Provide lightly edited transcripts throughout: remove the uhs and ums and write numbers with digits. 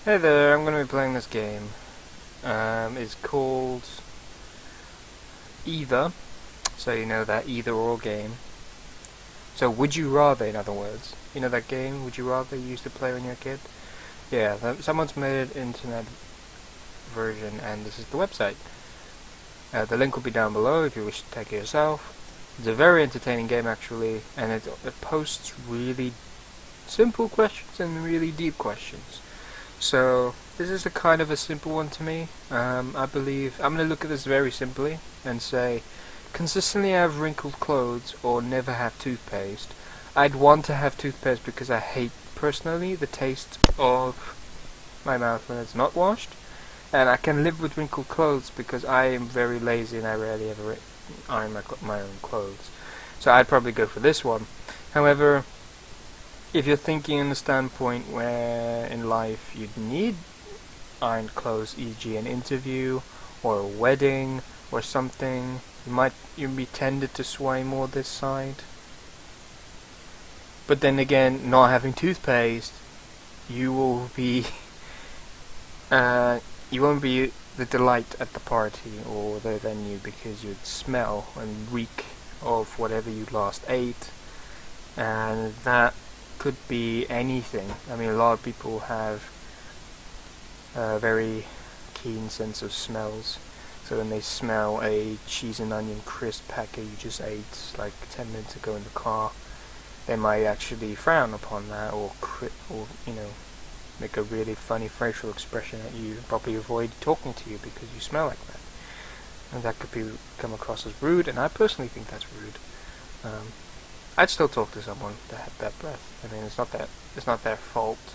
Hey there, I'm going to be playing this game. It's called Either, so you know that either or game. So Would You Rather, in other words. You know that game, Would You Rather, you used to play when you were a kid? Yeah, someone's made an internet version, and this is the website. The link will be down below if you wish to take it yourself. It's a very entertaining game, actually, and it posts really simple questions and really deep questions. So this is a kind of a simple one to me. I believe I'm going to look at this very simply and say, consistently have wrinkled clothes or never have toothpaste. I'd want to have toothpaste because I hate personally the taste of my mouth when it's not washed, and I can live with wrinkled clothes because I am very lazy and I rarely ever iron my own clothes. So I'd probably go for this one. However, if you're thinking in the standpoint where in life you'd need ironed clothes, e.g. an interview or a wedding or something, you'd be tended to sway more this side. But then again, not having toothpaste, you will be you won't be the delight at the party or the venue because you'd smell and reek of whatever you last ate, and that could be anything. I mean, a lot of people have a very keen sense of smells. So when they smell a cheese and onion crisp packet you just ate like 10 minutes ago in the car, they might actually frown upon that, or make a really funny facial expression at you, and probably avoid talking to you because you smell like that. And that could come across as rude, and I personally think that's rude. I'd still talk to someone that had bad breath. I mean, it's not their fault.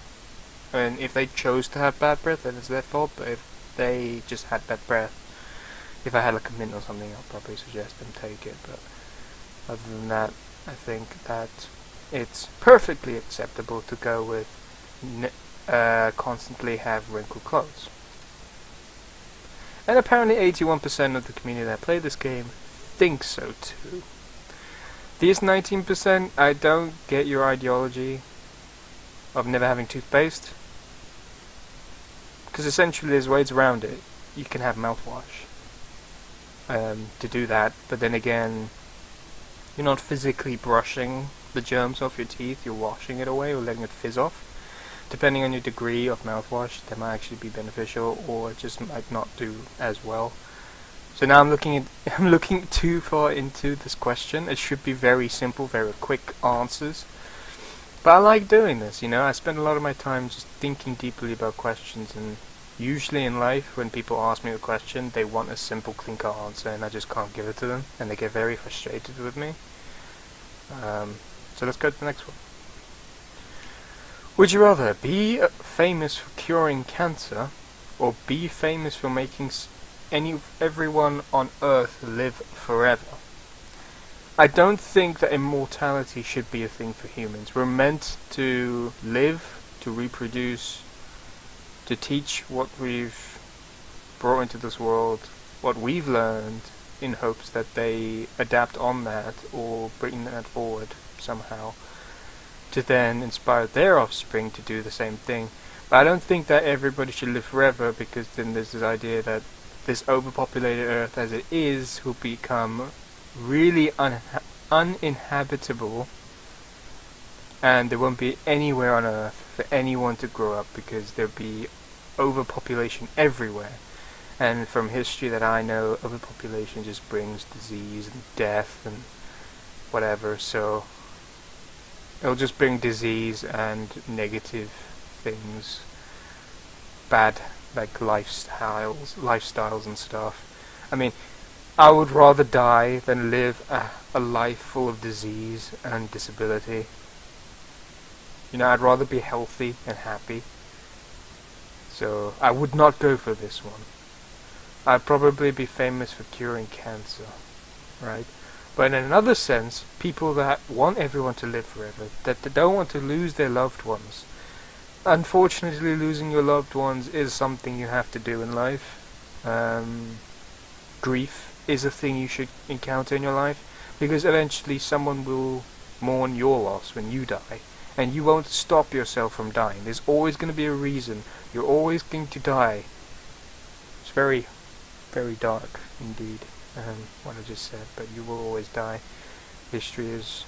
I mean, if they chose to have bad breath, then it's their fault. But if they just had bad breath, if I had like a mint or something, I'll probably suggest them take it. But other than that, I think that it's perfectly acceptable to go with constantly have wrinkled clothes. And apparently 81% of the community that play this game thinks so too. These 19%, I don't get your ideology of never having toothpaste, because essentially there's ways around it. You can have mouthwash to do that, but then again, you're not physically brushing the germs off your teeth, you're washing it away or letting it fizz off. Depending on your degree of mouthwash, that might actually be beneficial, or it just might not do as well. So now I'm looking too far into this question. It should be very simple, very quick answers. But I like doing this, I spend a lot of my time just thinking deeply about questions, and usually in life when people ask me a question, they want a simple, clean-cut answer, and I just can't give it to them, and they get very frustrated with me. So let's go to the next one. Would you rather be famous for curing cancer, or be famous for making everyone on Earth live forever? I don't think that immortality should be a thing for humans. We're meant to live, to reproduce, to teach what we've brought into this world, what we've learned, in hopes that they adapt on that or bring that forward somehow, to then inspire their offspring to do the same thing. But I don't think that everybody should live forever, because then there's this idea that this overpopulated Earth as it is will become really uninhabitable, and there won't be anywhere on Earth for anyone to grow up because there'll be overpopulation everywhere. And from history that I know, overpopulation just brings disease and death and whatever, so it'll just bring disease and negative things, bad like lifestyles and stuff. I mean, I would rather die than live a life full of disease and disability. I'd rather be healthy and happy. So I would not go for this one. I'd probably be famous for curing cancer, right? But in another sense, people that want everyone to live forever, that don't want to lose their loved ones. Unfortunately, losing your loved ones is something you have to do in life. Grief is a thing you should encounter in your life, because eventually someone will mourn your loss when you die, and you won't stop yourself from dying. There's always going to be a reason. You're always going to die. It's very, very dark indeed, what I just said, but you will always die. History has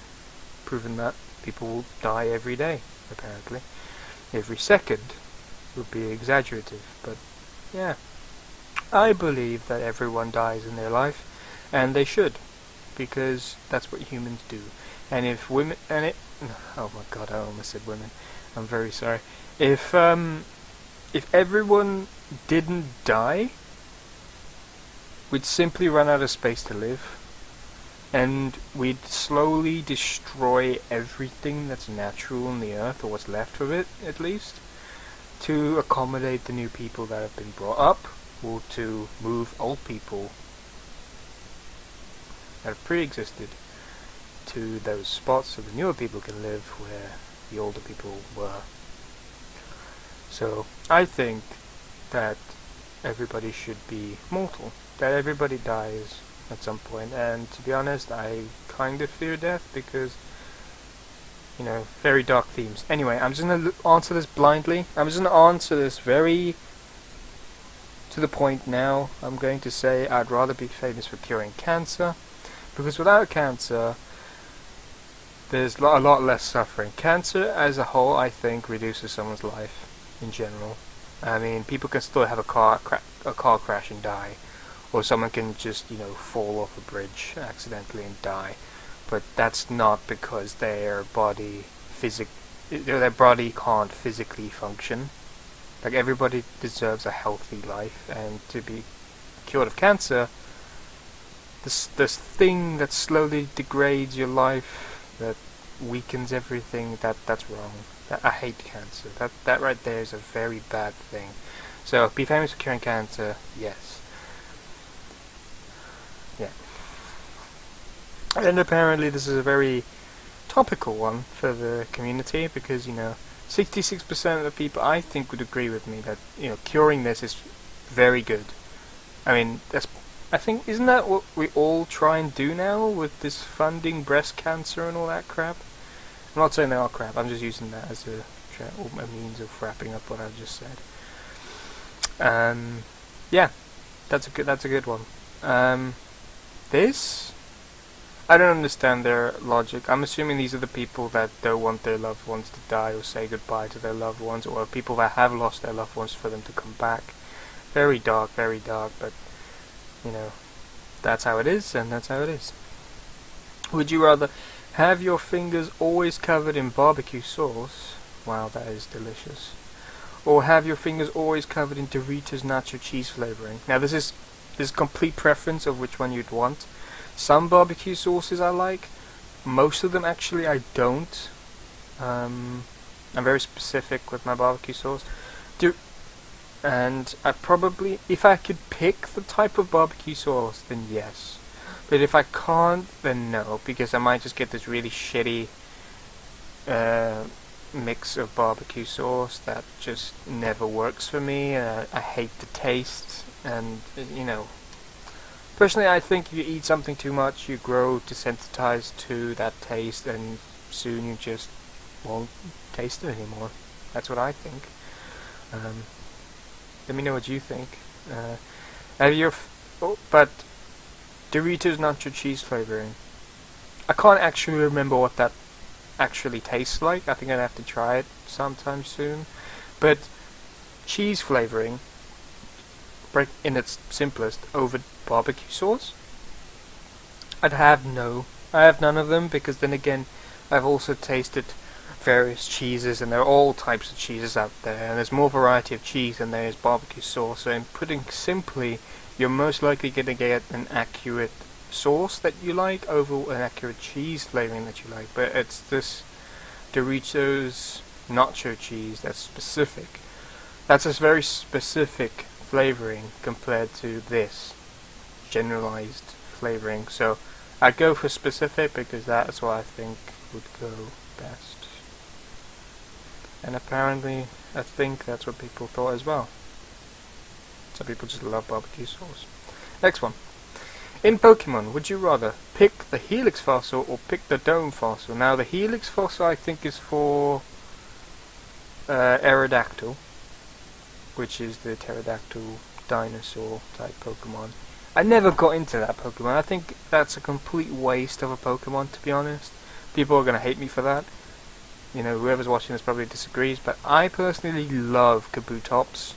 proven that people will die every day, apparently. Every second would be exaggerative, but yeah. I believe that everyone dies in their life, and they should, because that's what humans do. And if women, oh my god, I almost said women. I'm very sorry. If everyone didn't die, we'd simply run out of space to live, and we'd slowly destroy everything that's natural on the earth, or what's left of it, at least, to accommodate the new people that have been brought up, or to move old people that have pre-existed to those spots so the newer people can live where the older people were. So I think that everybody should be mortal, that everybody dies at some point, and to be honest, I kind of fear death because, you know, very dark themes. Anyway, I'm just going to answer this blindly. I'm just going to answer this very to the point now. I'm going to say I'd rather be famous for curing cancer, because without cancer there's a lot less suffering. Cancer as a whole, I think, reduces someone's life in general. I mean, people can still have a car crash and die, or someone can just, you know, fall off a bridge accidentally and die, but that's not because their body can't physically function. Like, everybody deserves a healthy life, and to be cured of cancer, this thing that slowly degrades your life, that weakens everything, that's wrong. I hate cancer. That right there is a very bad thing. So, be famous for curing cancer, yes. Yeah. And apparently this is a very topical one for the community, because, you know, 66% of the people, I think, would agree with me that, you know, curing this is very good. I mean, I think, isn't that what we all try and do now with this funding breast cancer and all that crap? I'm not saying they are crap, I'm just using that as a means of wrapping up what I've just said. Yeah, that's a good one. This, I don't understand their logic. I'm assuming these are the people that don't want their loved ones to die or say goodbye to their loved ones, or people that have lost their loved ones for them to come back. Very dark, but, you know, that's how it is, and that's how it is. Would you rather have your fingers always covered in barbecue sauce? Wow, that is delicious. Or have your fingers always covered in Doritos nacho cheese flavoring? Now, this is complete preference of which one you'd want. Some barbecue sauces I like. Most of them, actually, I don't. I'm very specific with my barbecue sauce. And I probably, if I could pick the type of barbecue sauce, then yes. But if I can't, then no, because I might just get this really shitty mix of barbecue sauce that just never works for me. I hate the taste, and, you know, personally, I think if you eat something too much, you grow desensitized to that taste, and soon you just won't taste it anymore. That's what I think. Let me know what you think. But Doritos nacho cheese flavoring, I can't actually remember what that actually tastes like. I think I'd have to try it sometime soon. But cheese flavoring, in its simplest, over barbecue sauce, I have none of them, because then again, I've also tasted various cheeses, and there are all types of cheeses out there, and there's more variety of cheese than there is barbecue sauce. So in putting simply, you're most likely going to get an accurate sauce that you like over an accurate cheese flavoring that you like. But it's this Doritos nacho cheese that's specific. That's a very specific flavoring compared to this generalized flavoring. So I'd go for specific, because that's what I think would go best. And apparently, I think that's what people thought as well. Some people just love barbecue sauce. Next one. In Pokemon, would you rather pick the Helix fossil or pick the Dome fossil? Now, the Helix fossil I think is for Aerodactyl, which is the pterodactyl dinosaur type Pokemon. I never got into that Pokemon. I think that's a complete waste of a Pokemon, to be honest. People are going to hate me for that. You know, whoever's watching this probably disagrees, but I personally love Kabutops,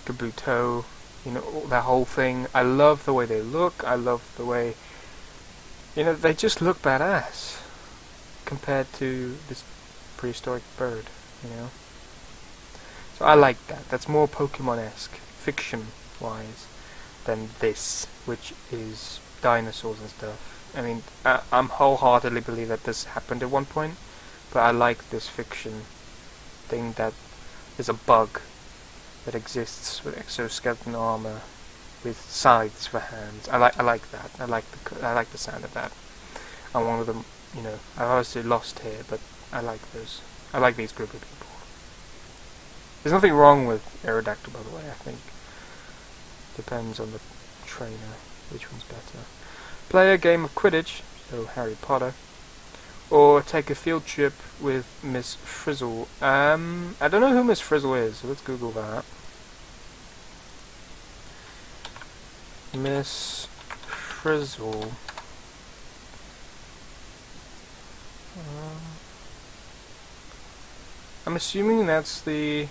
Kabuto, you know, that whole thing. I love the way they look. I love the way, you know, they just look badass compared to this prehistoric bird, you know. So I like that. That's more Pokemon-esque, fiction-wise, than this, which is dinosaurs and stuff. I mean, I'm wholeheartedly believe that this happened at one point, but I like this fiction thing that is a bug that exists with exoskeleton armor, with scythes for hands. I like that. I like the sound of that. I'm one of them. You know, I've obviously lost here, but I like those. I like these group of people. There's nothing wrong with Aerodactyl, by the way. I think depends on the trainer which one's better. Play a game of Quidditch, so Harry Potter, or take a field trip with Miss Frizzle. I don't know who Miss Frizzle is, so let's Google that. Miss Frizzle. I'm assuming that's the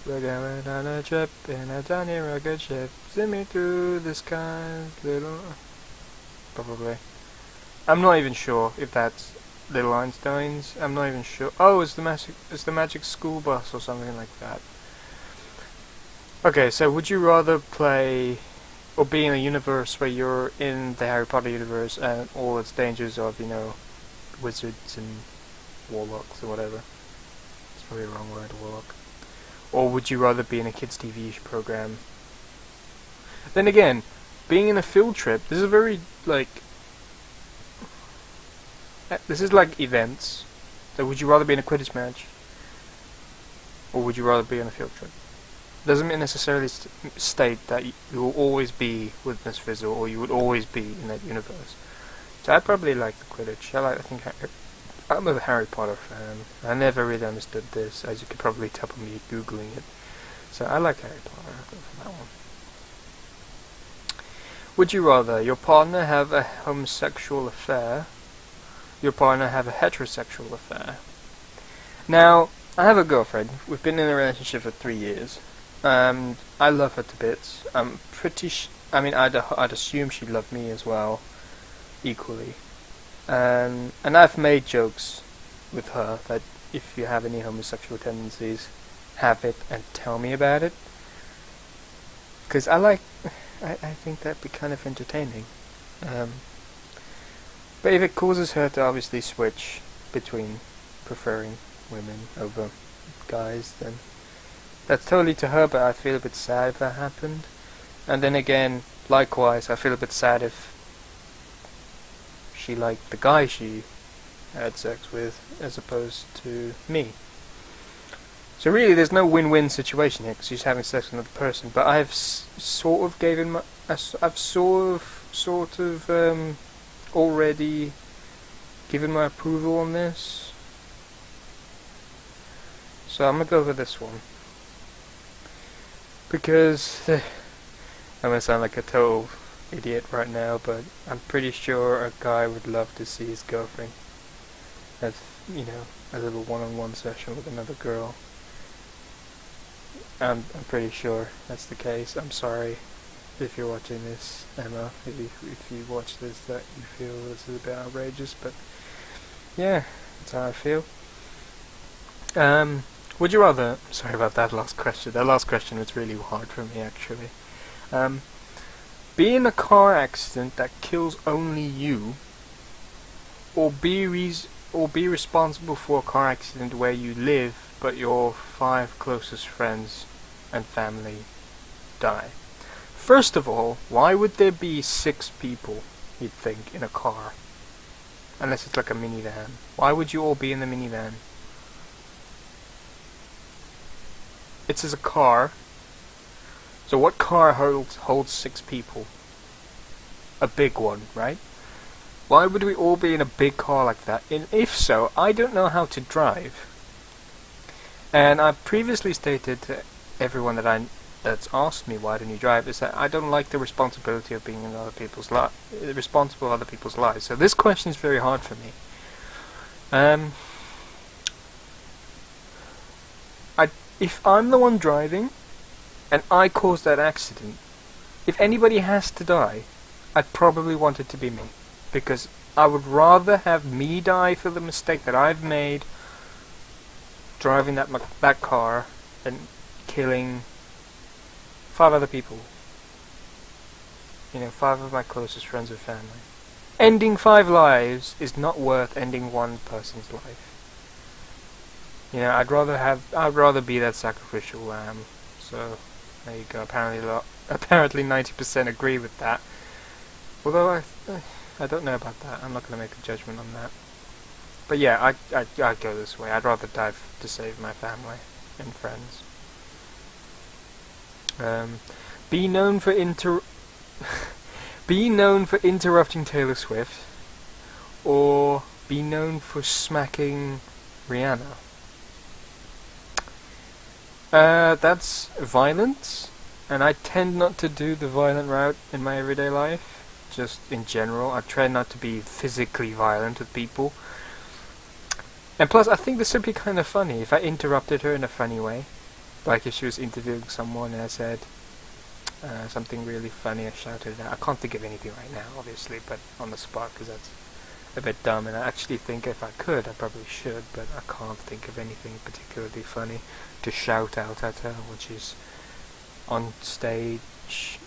"We're going on a trip in a tiny rocket ship, zooming through the skies, little..." Probably. I'm not even sure if that's Little Einsteins. I'm not even sure. Oh, it's the magic school bus or something like that. Okay, so would you rather play or be in a universe where you're in the Harry Potter universe and all its dangers of, you know, wizards and warlocks or whatever? It's probably the wrong word, warlock. Or would you rather be in a kids' TV program? Then again, being in a field trip, this is a very, like... this is like events. So would you rather be in a Quidditch match? Or would you rather be on a field trip? Doesn't necessarily state that you will always be with Miss Frizzle or you would always be in that universe. So I'd probably like the Quidditch. I'm a Harry Potter fan. I never really understood this, as you could probably tell from me googling it. So I like Harry Potter. I'll go for that one. Would you rather your partner have a homosexual affair, your partner have a heterosexual affair? Now, I have a girlfriend. We've been in a relationship for 3 years. I love her to bits. I'm pretty I mean, I'd assume she'd love me as well, equally. And I've made jokes with her that if you have any homosexual tendencies, have it and tell me about it. Because I think that'd be kind of entertaining. But if it causes her to obviously switch between preferring women over guys, then that's totally to her, but I feel a bit sad if that happened. And then again, likewise, I feel a bit sad if she liked the guy she had sex with as opposed to me. So really, there's no win-win situation here because she's having sex with another person. But I've sort of given my, I've sort of already given my approval on this. So I'm gonna go with this one because I'm gonna sound like a total idiot right now, but I'm pretty sure a guy would love to see his girlfriend have, you know, a little one-on-one session with another girl. I'm pretty sure that's the case. I'm sorry if you're watching this, Emma, if you watch this, that you feel this is a bit outrageous, but yeah, that's how I feel. Would you rather... Sorry about that last question. That last question was really hard for me, actually. Be in a car accident that kills only you, or be responsible for a car accident where you live, but your 5 closest friends and family die. First of all, why would there be 6 people, you'd think, in a car? Unless it's like a minivan. Why would you all be in the minivan? It says a car. So what car holds 6 people? a big one, right? Why would we all be in a big car like that? And if so, I don't know how to drive. And I've previously stated to everyone that's asked me why don't you drive is that I don't like the responsibility of being in other people's responsible for other people's lives. So this question is very hard for me. If I'm the one driving and I caused that accident, if anybody has to die, I'd probably want it to be me, because I would rather have me die for the mistake that I've made driving that car and killing 5 other people. 5 of my closest friends or family. Ending 5 lives is not worth ending 1 person's life. I'd rather be that sacrificial lamb. So there you go. Apparently 90% agree with that. Although I don't know about that. I'm not going to make a judgment on that. But yeah, I'd go this way. I'd rather die to save my family and friends. Be known for interrupting Taylor Swift, or be known for smacking Rihanna. That's violence, and I tend not to do the violent route in my everyday life. Just in general, I try not to be physically violent with people. And plus, I think this would be kind of funny if I interrupted her in a funny way. Like if she was interviewing someone and I said something really funny, I shouted it out. I can't think of anything right now, obviously, but on the spot, because that's a bit dumb. And I actually think if I could, I probably should, but I can't think of anything particularly funny to shout out at her when she's on stage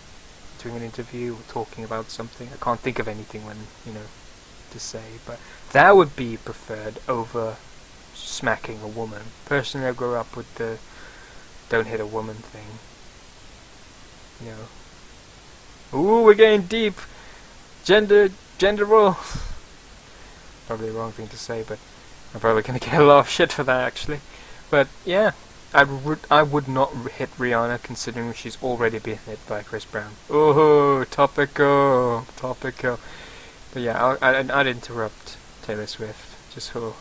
doing an interview or talking about something. I can't think of anything to say, but that would be preferred over smacking a woman. Personally, I grew up with the don't hit a woman thing. Ooh, we're getting deep. Gender roles. Probably the wrong thing to say, but I'm probably gonna get a lot of shit for that actually. But yeah, I would not hit Rihanna, considering she's already been hit by Chris Brown. Oh, topical. But yeah, I'd interrupt Taylor Swift just for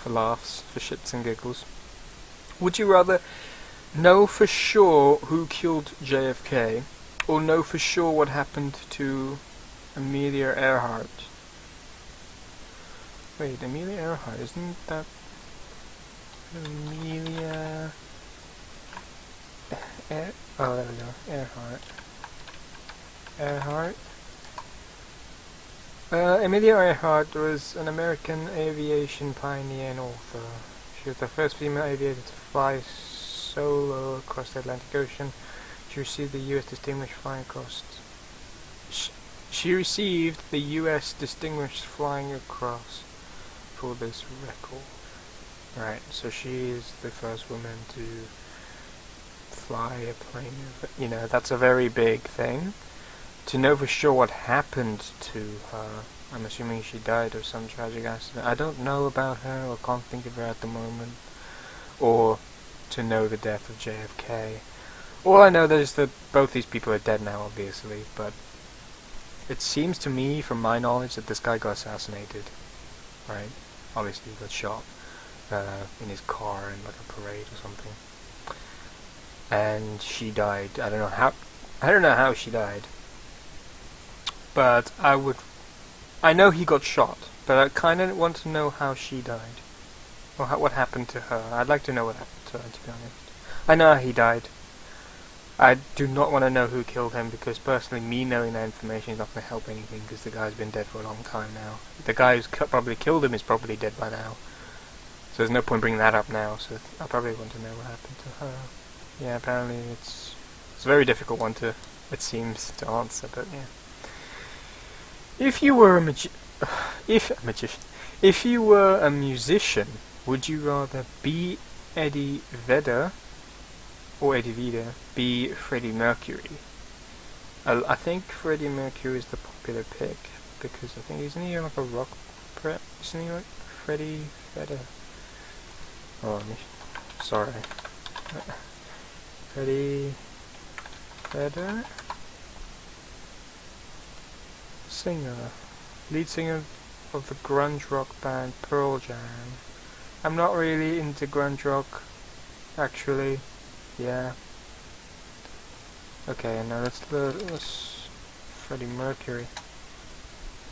laughs, for shits and giggles. Would you rather know for sure who killed JFK, or know for sure what happened to Amelia Earhart? Wait, Amelia Earhart, isn't that Amelia? Oh, there we go. Earhart. Amelia Earhart was an American aviation pioneer and author. She was the first female aviator to fly solo across the Atlantic Ocean. She received the U.S. Distinguished Flying Cross. She received the U.S. Distinguished Flying Cross for this record. Right, so she is the first woman to fly a plane. That's a very big thing. To know for sure what happened to her, I'm assuming she died of some tragic accident. I don't know about her, or can't think of her at the moment. Or to know the death of JFK. All I know is that both these people are dead now, obviously, but it seems to me, from my knowledge, that this guy got assassinated. Right? Obviously he got shot in his car in like a parade or something. And she died. I don't know how she died. But I know he got shot, but I kind of want to know how she died. Or what happened to her. I'd like to know what happened to her, to be honest. I know how he died. I do not want to know who killed him, because personally, me knowing that information is not going to help anything, because the guy's been dead for a long time now. The guy who's probably killed him is probably dead by now. So there's no point bringing that up now, so I probably want to know what happened to her. Yeah, apparently it's a very difficult one it seems, to answer, but yeah. If you were if you were a musician, would you rather be Eddie Vedder or Eddie Vedder be Freddie Mercury? I think Freddie Mercury is the popular pick, because I think isn't he like a rock prep? Isn't he like Freddie Vedder? Oh, sorry. Freddie Vedder. singer. Lead singer of the grunge rock band Pearl Jam. I'm not really into grunge rock, actually. Yeah. Okay, now let's Freddie Mercury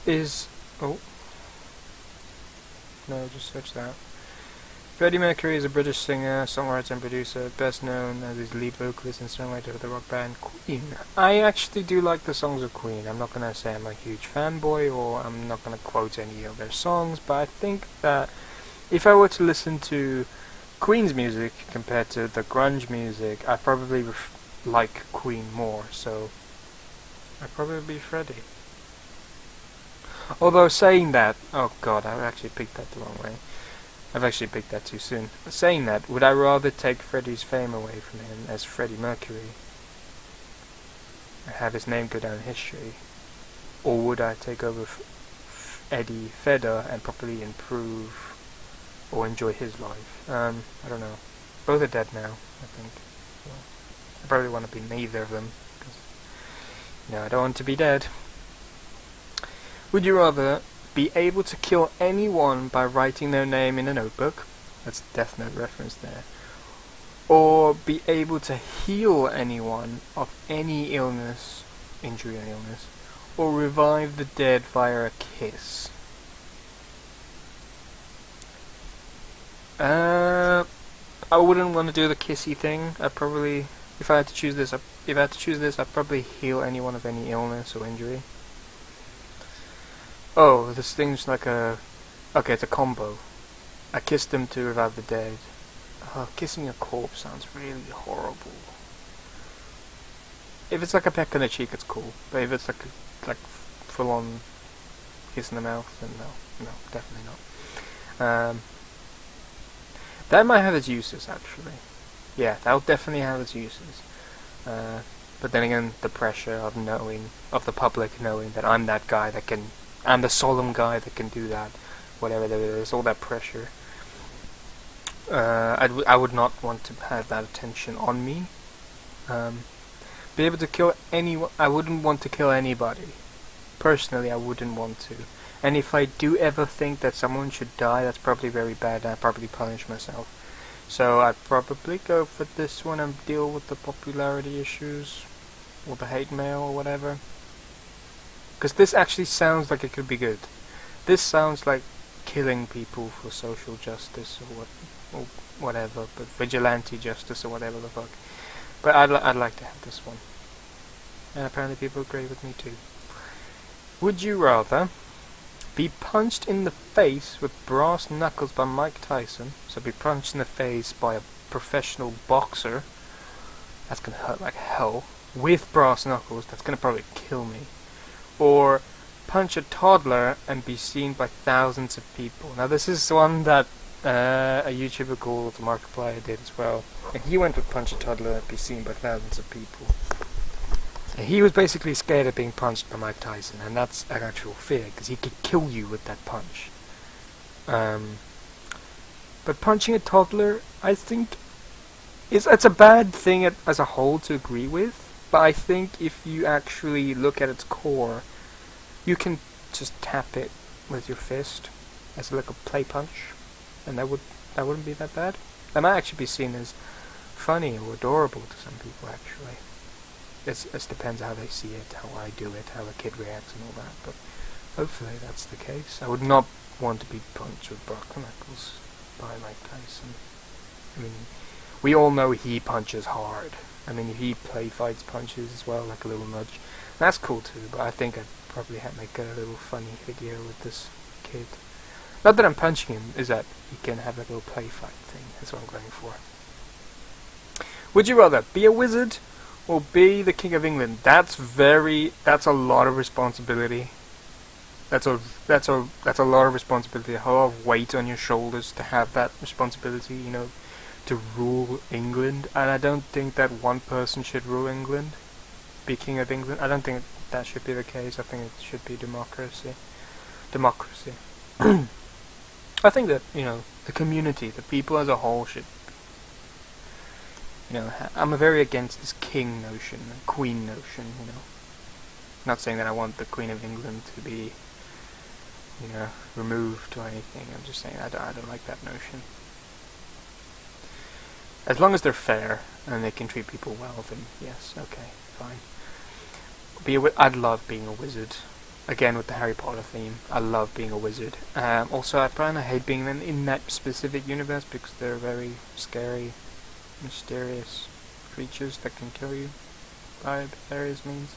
is... Oh. No, just search that. Freddie Mercury is a British singer, songwriter and producer, best known as his lead vocalist and songwriter of the rock band Queen. I actually do like the songs of Queen. I'm not going to say I'm a huge fanboy, or I'm not going to quote any of their songs, but I think that if I were to listen to Queen's music compared to the grunge music, I'd probably like Queen more, so I'd probably be Freddie. Although saying that, oh god, I actually picked that the wrong way. I've actually picked that too soon. Saying that, would I rather take Freddie's fame away from him as Freddie Mercury and have his name go down in history, or would I take over Eddie Vedder and properly improve or enjoy his life? I don't know. Both are dead now, I think. So I probably want to be neither of them, because, I don't want to be dead. Would you rather be able to kill anyone by writing their name in a notebook? That's a Death Note reference there. Or be able to heal anyone of any illness, injury or illness, or revive the dead via a kiss? I wouldn't want to do the kissy thing. I'd probably, if I had to choose this, I'd probably heal anyone of any illness or injury. Oh, this thing's like a... Okay, it's a combo. I kissed them to revive the dead. Kissing a corpse sounds really horrible. If it's like a peck on the cheek, it's cool. But if it's like full-on kiss in the mouth, then no, definitely not. That might have its uses, actually. Yeah, that'll definitely have its uses. But then again, the pressure of the public knowing that I'm that guy that can... I'm the solemn guy that can do that, whatever there is, all that pressure. I would not want to have that attention on me. Be able to kill anyone. I wouldn't want to kill anybody. Personally, I wouldn't want to. And if I do ever think that someone should die, that's probably very bad, and I'd probably punish myself. So I'd probably go for this one and deal with the popularity issues, or the hate mail, or whatever. Because this actually sounds like it could be good. This sounds like killing people for social justice or whatever, but vigilante justice or whatever the fuck. But I'd like to have this one. And apparently people agree with me too. Would you rather be punched in the face with brass knuckles by Mike Tyson, so be punched in the face by a professional boxer, that's gonna hurt like hell, with brass knuckles, that's gonna probably kill me, or punch a toddler and be seen by thousands of people? Now this is one that a YouTuber called Markiplier did as well, and he went with punch a toddler and be seen by thousands of people. And he was basically scared of being punched by Mike Tyson, and that's an actual fear, because he could kill you with that punch. But punching a toddler, I think, it's a bad thing as a whole to agree with. But I think if you actually look at its core, you can just tap it with your fist as like a play punch, and that wouldn't be that bad. That might actually be seen as funny or adorable to some people, actually. It depends how they see it, how I do it, how a kid reacts and all that, but hopefully that's the case. I would not want to be punched with brass knuckles by Mike Tyson. I mean, we all know he punches hard. I mean, he fights punches as well, like a little nudge. That's cool too, but I think I'd probably make a little funny video with this kid. Not that I'm punching him, is that he can have a little play fight thing. That's what I'm going for. Would you rather be a wizard or be the King of England? That's a lot of responsibility. That's a lot of responsibility, a lot of weight on your shoulders to have that responsibility, to rule England. And I don't think that one person should rule England, be King of England. I don't think that should be the case. I think it should be democracy. I think that, the community, the people as a whole should, I'm very against this king notion, queen notion, Not saying that I want the Queen of England to be, removed or anything. I'm just saying I don't like that notion. As long as they're fair and they can treat people well, then yes, okay, fine. I'd love being a wizard. Again, with the Harry Potter theme, I love being a wizard. Also, I kind of hate being in that specific universe because they're very scary, mysterious creatures that can kill you by various means.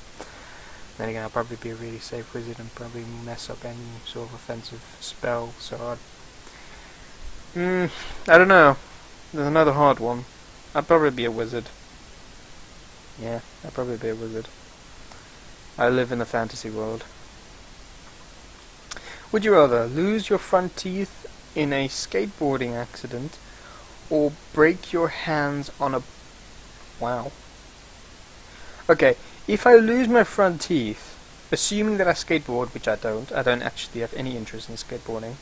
Then again, I'll probably be a really safe wizard and probably mess up any sort of offensive spell, so I don't know. There's another hard one. I'd probably be a wizard. Yeah, I'd probably be a wizard. I live in the fantasy world. Would you rather lose your front teeth in a skateboarding accident or break your hands on a... Wow. Okay, if I lose my front teeth, assuming that I skateboard, which I don't actually have any interest in skateboarding.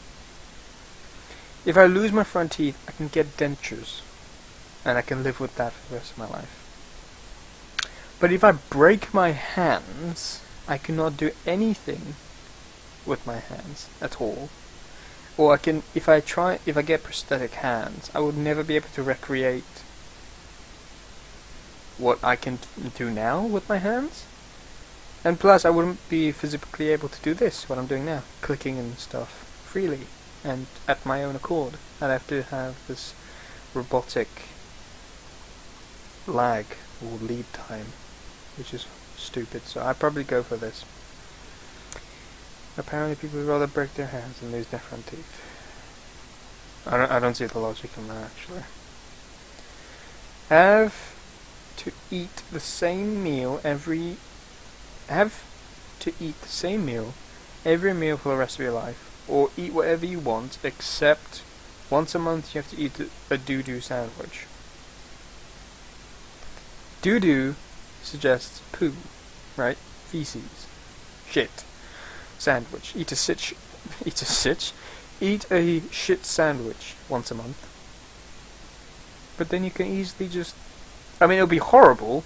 If I lose my front teeth, I can get dentures, and I can live with that for the rest of my life. But if I break my hands, I cannot do anything with my hands at all. Or if I get prosthetic hands, I would never be able to recreate what I can do now with my hands. And plus, I wouldn't be physically able to do this, what I'm doing now, clicking and stuff, freely, and at my own accord. I'd have to have this robotic lag, or lead time, which is stupid, so I'd probably go for this. Apparently people would rather break their hands than lose their front teeth. I don't see the logic in that, actually. Have to eat the same meal every meal for the rest of your life, or eat whatever you want, except once a month you have to eat a doo-doo sandwich. Doo-doo suggests poo, right? Feces. Shit. Sandwich. Eat a shit sandwich once a month. But then you can easily just... it'll be horrible.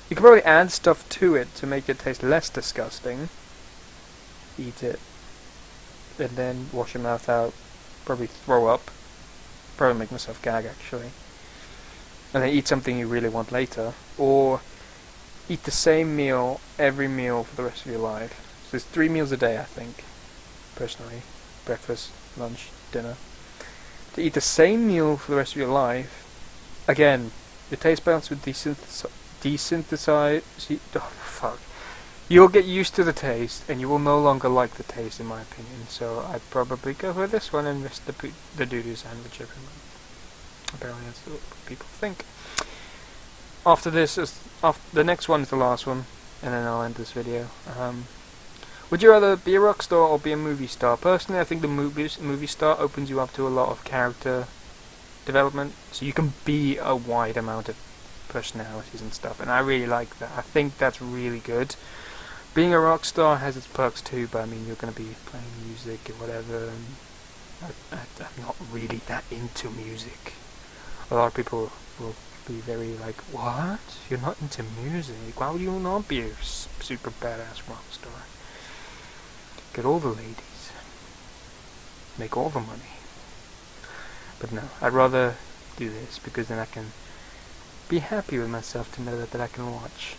You can probably add stuff to it to make it taste less disgusting. Eat it. And then wash your mouth out. Probably throw up. Probably make myself gag, actually. And then eat something you really want later. Or eat the same meal every meal for the rest of your life. So there's 3 meals a day, I think, personally. Breakfast, lunch, dinner. To eat the same meal for the rest of your life, again, your taste buds would desynthesize... You'll get used to the taste, and you will no longer like the taste, in my opinion. So I'd probably go for this one and miss the doo-doo sandwich every month. Apparently that's what people think. After this, the next one is the last one, and then I'll end this video. Would you rather be a rock star or be a movie star? Personally, I think the movie star opens you up to a lot of character development, so you can be a wide amount of personalities and stuff, and I really like that. I think that's really good. Being a rock star has its perks too, but you're going to be playing music or whatever, and I'm not really that into music. A lot of people will be very like, what? You're not into music? Why would you not be a super badass rock star? Get all the ladies. Make all the money. But no, I'd rather do this because then I can be happy with myself to know that I can watch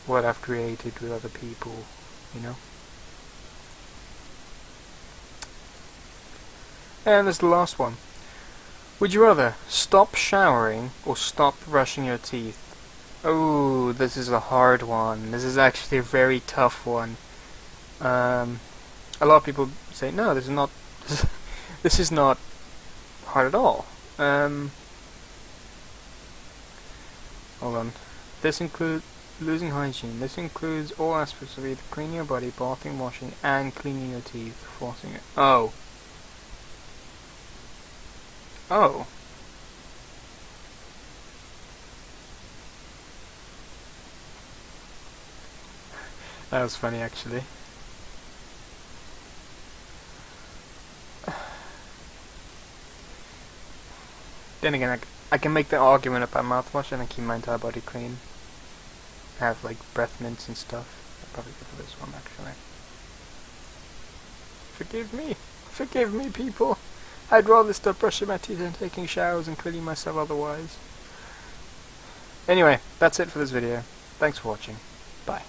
what I've created with other people, And this is the last one. Would you rather stop showering or stop brushing your teeth? Oh, this is a hard one. This is actually a very tough one. A lot of people say, no, this is not this is not hard at all. Hold on. This includes losing hygiene. This includes all aspects of either cleaning your body, bathing, washing, and cleaning your teeth, flossing it. Oh. That was funny, actually. Then again, I can make the argument about mouthwash and I keep my entire body clean. Have like breath mints and stuff. Probably go for this one, actually. Forgive me, people. I'd rather stop brushing my teeth and taking showers and cleaning myself otherwise. Anyway, that's it for this video. Thanks for watching. Bye.